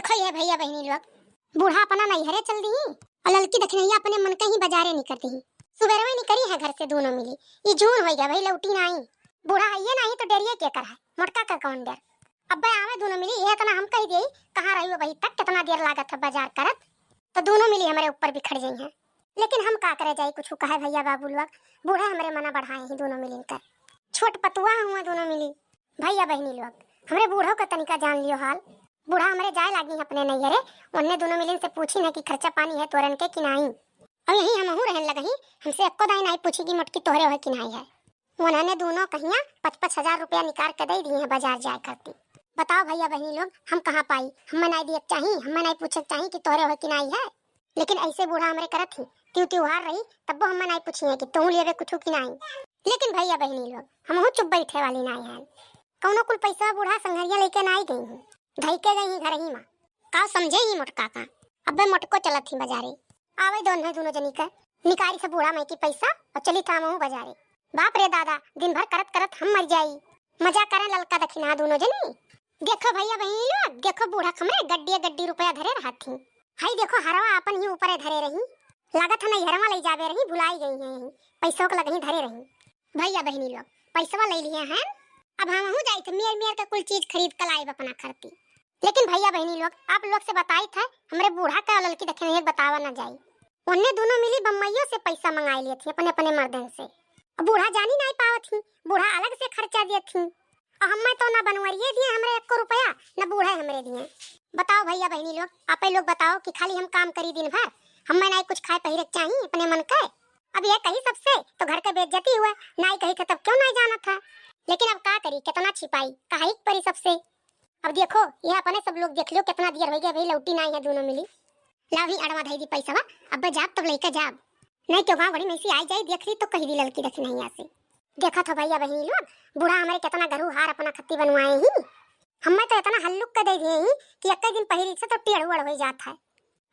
देखो ये भैया बहनी लोग, बूढ़ा अपना नैहरे चल दी और लड़की दखनैया अपने मन कहीं बाजारे नहीं करती ही। सुबह में निकली है घर से दोनों मिली, ये जून हो गया भाई लौटी ना आई। बूढ़ा है नहीं तो डरिए क्या कर है, मोटका का कौन डर। अब भाई आवे दोनों मिली, ये इतना हम कह दिए कहाँ रही हो भाई तक कितना देर लागत है बाजार करत, तो दोनों मिली हमारे ऊपर भी खड़ गई हैं। लेकिन हम का करे जाए, कुछ कहे भैया बाबू लोग, बूढ़ा हमारे मना बढ़ाए ही दोनों मिली कर। छोट पतुआ हुआ दोनों मिली भैया बहनी लोग, हमारे बूढ़ों का तनिका जान लियो हाल। बूढ़ा हमारे जाए लागी अपने नैहरे, उन्हें दोनों मिली से पूछी ना कि खर्चा पानी है तोरन के कि नहीं। और यही हम रहने लगही, हमसे एको दाई नहीं पूछी कि मटकी तोहरे हो कि नहीं है। उन्होंने दोनों कहिया 5-5 हजार रुपया निकाल कर दे दिए हैं बाजार जाए करती। बताओ भैया बहनी लोग, हम कहाँ पाई, हमें नहीं दिए चाहिए, हमें नहीं पूछे चाहिए कि तोहरे हो कि नहीं है। लेकिन ऐसे बूढ़ा हमारे करत ही त्योहार रही तब वो हमें नहीं पूछी कि तुम लिए कुछ कि नहीं। लेकिन भैया बहनी लोग, हम चुप बैठे वाली नहीं है, कौनो कुल पैसा बूढ़ा संघरिया लेके नहीं गई हूँ, धई के गई घर ही माँ का समझे ही मोटका का। अब मोटको चलत ही बाजारे, आवे दोनों जनी का निकारी से बूढ़ा मैं की पैसा और चली था महू बाजारे। बाप रे दादा, दिन भर करत करत हम मर जाई, मजा करे ललका दखिना दोनों जनी। देखो भैया बहनी लोग, देखो बूढ़ा खमरे गड्डी रुपया धरे रहत थी, हाई देखो हरवा अपन ही ऊपर धरे रही, लागत है नहीं हरवा ले जावे रही, भुलाई गई है पैसों को लगही धरे रही। भैया बहनी लोग पैसा ले लिए हैं, अब हम हूँ जाई थे मेर का कुल चीज खरीद कर लाई अपना खरती। लेकिन भैया बहनी लोग, आप लोग से बताई था हमरे बूढ़ा का लड़की देखे नहीं बतावा ना जाई। उन्हें दोनों मिली बम्बईयों से पैसा मंगा लिए थे अपने अपने मर्दन से, बूढ़ा जानी नहीं पावत थी, बूढ़ा अलग से खर्चा दिए थी। और हमें तो ना बनवरिए दिए हमरे 1 रुपया, न बूढ़ा हमरे दिए। बताओ भैया बहनी लोग, आप लोग बताओ कि खाली हम काम करी दिन भर, हमें नहीं कुछ खाए पहिरे चाहिए अपने मन का। अब ये कही सबसे तो घर का बेइज्जती हुआ, नहीं कही था तब क्यों नहीं जाना था। लेकिन अब का करी, कितना छिपाई कहा परी सबसे। अब देखो ये अपने सब लोग देख लो कितना देर हो गया भाई लौटी नहीं है दोनों मिली। लाओ ही अड़वा धई दी पैसा वा, अब जाब तब लेकर जाब, नहीं तो गाँव बड़ी मैसी आई जाए देख ली तो कही दी लड़की देख नहीं आसे। देखा था भैया बहनी लोग, बूढ़ा हमारे कितना गरू हार अपना खत्ती बनवाए ही, हमें तो इतना हल्लुक कर दे दिए ही कि एक दिन पहली से तो टेढ़ुड़ हो जाता है।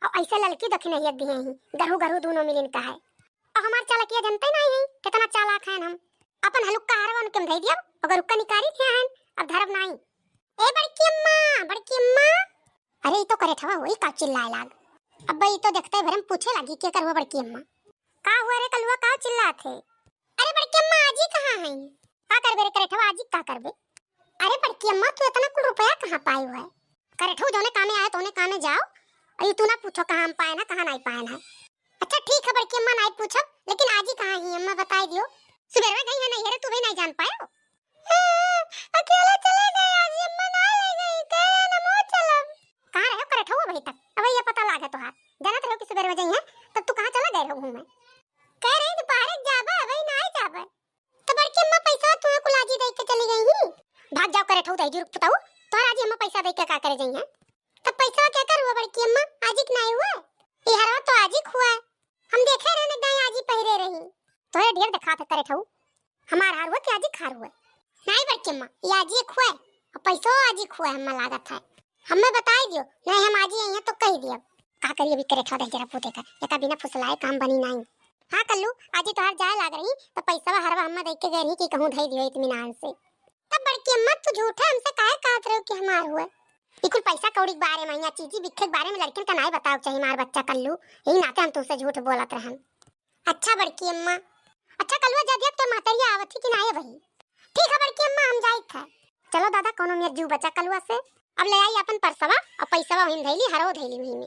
और ऐसे लड़की देख नहीं दिए ही गरू दोनों मिली का है। और हमारे चालकिया जनते नहीं है कितना चालाक है, हम अपन हलुक का हारवा उनके धई दिया अगर रुक्का निकारी थे हैं, अब धरब नहीं। ए बड़की अम्मा, अरे ये तो करे था वही का चिल्लाए लाग। अब भाई तो देखते भरम पूछे लगी क्या करवा बड़की अम्मा, का हुआ रे कलवा का चिल्ला थे। अरे बड़की अम्मा आजी कहाँ है, का करबे रे करे था आजी का करबे। अरे बड़की अम्मा तू इतना कुल रुपया कहाँ पाई हुआ है, करे ठो जोने कामे आए तोने कामे जाओ, अरे तू ना पूछो कहाँ हम पाए ना कहाँ नहीं पाए ना। अच्छा ठीक है बड़की अम्मा नहीं पूछब, लेकिन आजी कहाँ है अम्मा बताई दियो। सुबह में गई है नहीं है, तू भी नहीं जान पायो। अकेले चले गए आजी अम्मा ना ले गई, तेरे न मो चलब। कहाँ रहो करे ठो अभी तक, अब ये पता लागे तो हाथ जानत रहो कि सुबह में गई है तब तू कहाँ चला गए हो घूमने। कह रही दोपहर जाबे अभी नहीं जाबे, तो बड़की अम्मा पैसा तू को लाजी दे के चली गई ही, भाग जाओ करे ठो दई रुक बताओ तो आजी अम्मा पैसा दे के का करे गई है। तब पैसा क्या करूँ बड़की अम्मा, आजी नहीं हुआ ये हरवा तो आजी खुआ है, हम देखे रहने गए आजी पहिरे रही, तोरे ढेर दिखा था करे ठो हमार हार हुआ कि आजी खार हुआ नहीं। बड़की अम्मा ये आजी खुआ है और पैसा आजी खुआ है, हमें लागत है हमें बताई दियो, नहीं हम आजी आई हैं तो कह दियो का करिए अभी करे ठो दे जरा पूते का ये बिना फुसलाए काम बनी नहीं। हाँ कल्लू आजी तो हर जाए लाग रही तो पैसा हरवा हमें दे के गई रही कि कहूं धई दियो इत्मीनान से। तब बड़की अम्मा तू झूठा हमसे काहे कहत रहो कि हमार हुआ, इकुल पैसा कौड़ी के बारे में या चीजी बिखे के बारे में लड़किन का नहीं बताओ चाहिए मार बच्चा कल्लू, यही नाते हम तुमसे झूठ बोलत रहन। अच्छा बड़की अम्मा, अच्छा कलवा जदिया तो मातरिया आवत थी कि नहीं भाई। ठीक है बड़की अम्मा हम जाई था, चलो दादा कोनो मेर जीव बचा कलवा से। अब ले आई अपन परसवा और पैसावा वहीं धैली हरो धैली वहीं में,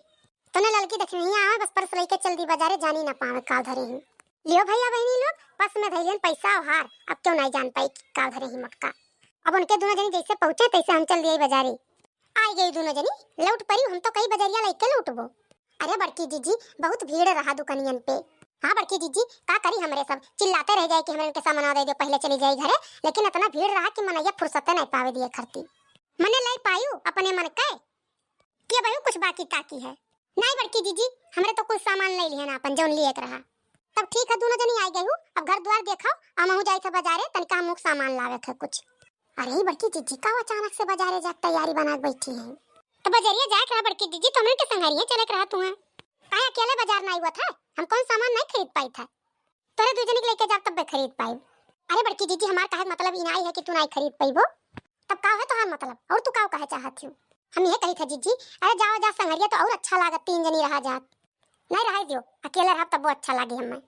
तने लड़की देख नहीं आवे बस पर्स लेके चल दी बाजारे जानी ना पावे काल धरे ही। लियो भैया बहनी लोग बस में धैलियन पैसा और हार, अब क्यों नहीं जान पाई काल धरे ही मटका। अब उनके दोनों जनी जैसे पहुंचे तैसे हम चल दिए बाजारे, आई गई दोनों जनी लौट पड़ी, हम तो कई बजरिया लेके लौटबो। अरे बड़की जीजी बहुत भीड़ रहा दुकानियन पे। हाँ बड़की जीजी का करी हमरे सब चिल्लाते रह जाए कि हमें उनके सामान दे दो पहले चली जाए घरे, लेकिन इतना भीड़ रहा कि मनैया फुर्सत नहीं पावे दिए खरती। मने लाई पायू अपने मन के के भाई कुछ बाकी ताकी है नहीं बड़की जीजी, हमरे तो कुछ सामान ले लिए ना अपन जौन लिए रहा। तब ठीक है दोनों जनी आई गई हूँ, अब घर द्वार देखो हम जाए थे बाजारे तनिका मुख सामान लावे थे कुछ। अरे बड़की जीजी का अचानक से बाजारे जा तैयारी बना बैठी है, तो बाजारिया जाए रहा बड़की जीजी तुमने के संगरिया चले रहा तू है काहे अकेले बाजार नहीं हुआ था, हम कौन सामान नहीं खरीद पाई था, तोरे दो जने लेके जा तब खरीद पाई। अरे बड़की जीजी हमार कहे मतलब इनाई है कि तू नहीं खरीद पाईबो, तब का है तोहार मतलब और तू का कहे चाहत हूं। हम ये कही था जीजी, अरे जाओ जा संगरिया तो और अच्छा लागत, 3 जनी रहा जात। नहीं रहा दियो, अकेले रह तब वो अच्छा लागे हमें।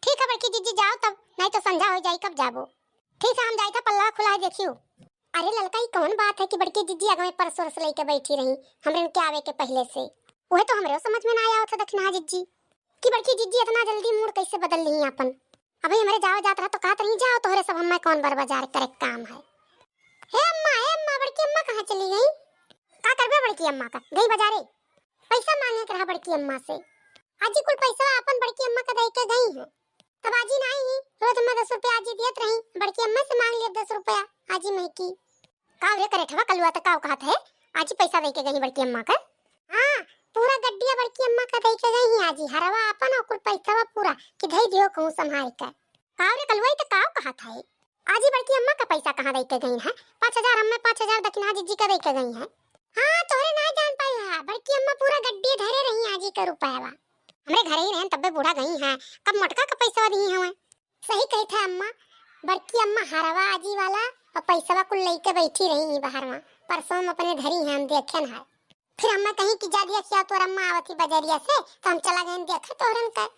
ठीक है बड़की जीजी जाओ तब, नहीं तो संध्या हो जाई कब जाबो। ठीक है हम जाई था पल्ला खुला देखियो। अरे ललका ये कौन बात है कि बड़की जीजी आगे में परसों से लेके बैठी रही हमरे के आवे के पहले से। वह तो हमरे समझ में ना आया था दक्षिणा जीजी कि बड़की जीजी इतना जल्दी मूड कैसे बदल ली अपन। अभी हमारे जाओ जात रहा तो कहत रही जाओ तोहरे सब हमें कौन बार बाजार करे काम है। हे अम्मा बड़की अम्मा कहाँ चली गई? का करबे बड़की अम्मा का? गई बाजारे पैसा मांगे के रहा बड़की अम्मा से। आजी कुल पैसा अपन बड़की अम्मा का दे के गई है। तब आजी ना आई रोज मैं 10 रुपया आजी दियत रही, बड़की अम्मा से मांग लिया 10 रुपया आजी में की। काव रे करे ठवा कलुआ तक काव कहत है आजी पैसा दे के गई बड़की अम्मा का। हां पूरा गड्डिया बड़की अम्मा का दे के गई है आजी, हरवा अपन और कुल पैसा पूरा कि धई दियो कहूं संभाल के। काव रे कलुआ तो काव कहत है आजी बड़की अम्मा का पैसा कहां दे के गई है? 5000 हमें 5000 दक्षिणा जीजी का दे के गई है। हां तोरे ना जान पाई है बड़की अम्मा पूरा गड्डी धरे रही आजी का रुपयावा। हमरे घरे ही रहन तब्बे बूढ़ा गई है, कब मोटका का पैसा दी है। सही कही था अम्मा, बड़की अम्मा हरवा आजी वाला और पैसा कुल लेके बैठी रही है बाहर में। परसों में अपने धरी है हम देखे है। फिर अम्मा कहीं कि जा दिया क्या तो अम्मा आवती बजरिया से तो हम चला गए देखे तोरन का।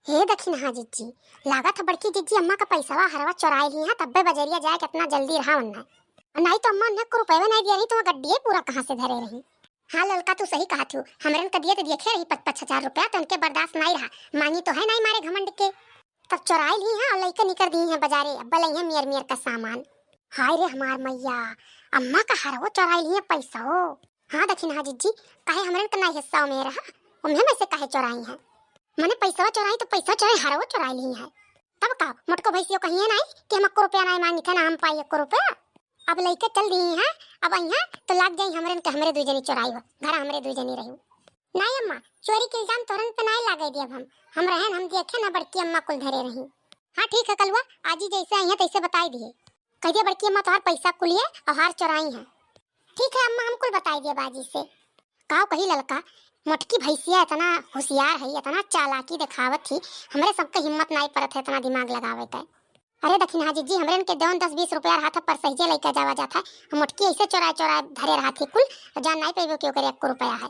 हे दक्षिणा जीजी लागा था बड़की जीजी अम्मा का पैसा हरवा चुराई ली है तब्बे बजरिया जाए कितना जल्दी रहा वरना नहीं तो अम्मा ने को रुपए नहीं दिया नहीं तो गड्डी पूरा कहां से धरे रही। हाँ ललका तू सही कहा थू, हमरन का दिए तो देखे रही 5-5 रुपया तो उनके बर्दाश्त नहीं रहा, मांगी तो है नहीं मारे घमंड के तब चुराई ली है और लेके निकल दी है बाजारे। अब्बा लई है मियर मियर का सामान। हाय रे हमार मैया अम्मा का हरवो चुराई ली है पैसा हो। हाँ दक्षिणा जीजी काहे हमरन का नहीं हिस्सा में रहा उन्हें में से काहे चुराई है? मैंने पैसा चुराई तो पैसा चुराई हरवो चुराई ली है। तब का मुटको भैसियो कहिए नहीं कि हम 1 रुपया नहीं मांगी थे ना हम पाई 1 रुपया। अब लेके चल दी है अब अइहा तो लाग जाई हमरन के हमरे 2 जनी चुराई हो घर हमरे 2 जनी रही। नहीं अम्मा चोरी के इल्जाम तोरन पे नहीं लागे दी। अब हम रहन हम देखे ना बड़की अम्मा कुल धरे रही। हाँ ठीक है कलवा आजी जैसे आई है तैसे बताई दिए कह दिया बड़की अम्मा तोहार पैसा कुलिए और हार चुराई है। ठीक है अम्मा हम कुल बताई दिए बाजी से। काव कही ललका मोटकी भैंसिया इतना होशियार है इतना चालाकी दिखावत थी हमरे सबके हिम्मत नहीं पड़त है इतना दिमाग लगावे के। अरे दक्षिणा जीजी हमरे के देवन 10-20 रुपया रहा था पर सहीजे लेके जावा जाता है मोटकी ऐसे चोरा चोरा धरे रहा थी कुल जान नहीं पेबो क्यों करे 1 रुपया है।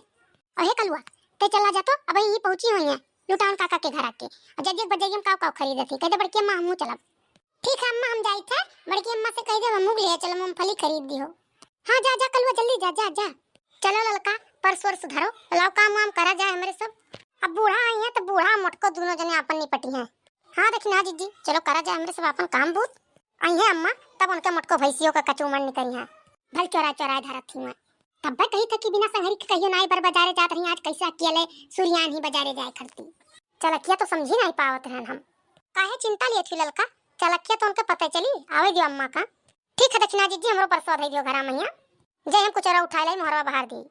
अहे कलुआ ते चला जा तो अब यही पहुंची हुई है लुटान काका के घर आके जज बजे हम काव खरीदे थी कह दे बड़की अम्मा हमहू चलब। ठीक है अम्मा हम जाई थे बड़की अम्मा से कह दे हमहू ले चल मूंगफली खरीद दियो। हां जा जा कलुआ जल्दी जा जा जा चलो ललका परसों सुधरो लाओ काम वाम करा जाए हमरे सब। अब बूढ़ा आई है तो बूढ़ा मोटको दोनों जने अपन निपटी हैं। हाँ दक्षिणा जीजी चलो करा जाए हमरे सब अपन काम बूत। आई है अम्मा तब उनके मोटको भैंसियों का कचूमन निकली है भल चोरा चोरा धरत थी मैं तब कही था कि बिना संहरी के कहियो नाई बर बाजारे जात रही आज कैसे अकेले सूर्यान ही बाजारे जाए करती। चलकिया तो समझी नहीं पावत रहन हम काहे चिंता लिए थी ललका चलकिया तो उनके पता चली आवे दियो अम्मा का। ठीक है दक्षिणा जीजी हमरो परसों दे दियो घरा मैया जय हम कुछ उठा ले मोहरवा बाहर दी।